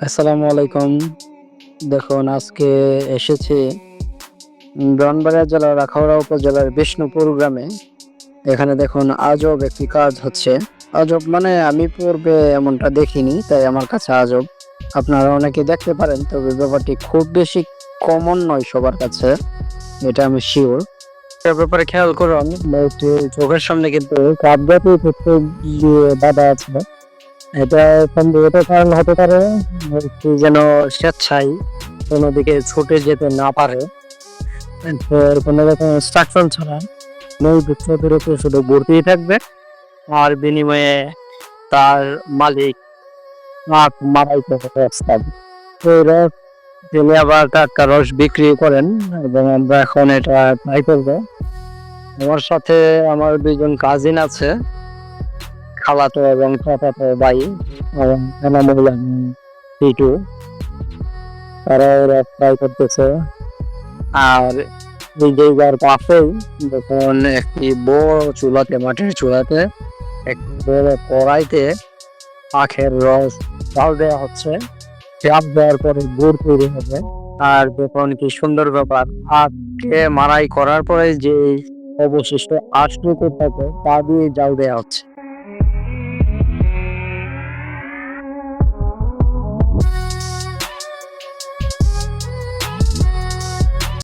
আসসালামু আলাইকুম। দেখুন আজকে এসেছি ব্রাহ্মণবাড়িয়া জেলার আখাউড়া উপজেলার বিষ্ণুপুর গ্রামে। এখানে দেখুন আজব একটি কাজ হচ্ছে। আজব মানে আমি পূর্বে এমনটা দেখিনি, তাই আমার কাছে আজব। আপনারা অনেকে দেখতে পারেন, তবে ব্যাপারটি খুব বেশি কমন নয় সবার কাছে, এটা আমি শিওর। এটার ব্যাপারে খেয়াল করুন, যে চোখের সামনে কিন্তু কাঠ জাতীয় কিছু দিয়ে বাঁধা আছে। এটা সম্ভবত কারণ হতে পারে একটু যেন স্বেচ্ছায় কোনো দিকে ছুটে যেতে না পারে। এরপর কোনো রকম ইনস্ট্রাকশন ছাড়া নৈতিক চতুরতা শুধু ঘুরতেই থাকবে, আর বিনিময়ে তার মালিক আখ মারাই করে রস পাবে। তো এই রস তিনি আবার টাটকা রস বিক্রি করেন, এবং আমরা এখন এটা ট্রাই করবো। আমার সাথে আমার দুইজন কাজিন আছে, খালাতো এবং চাচাতো ভাই, এবং এনামুল এবং টিটু। তারা ওরা ট্রাই করতেছে। আর এই জায়গার পাশেই দেখুন একটি বড় চুলাতে, মাটির চুলাতে একটি বড় কড়াইতে আখের রস জাল দেওয়া হচ্ছে। জাল দেওয়ার পরে গুড় তৈরি হবে। আর দেখুন কি সুন্দর ব্যাপার, আখকে মাড়াই করার পরে যে অবশিষ্ট আঁশটুকু থাকে তা দিয়ে জাল দেওয়া হচ্ছে।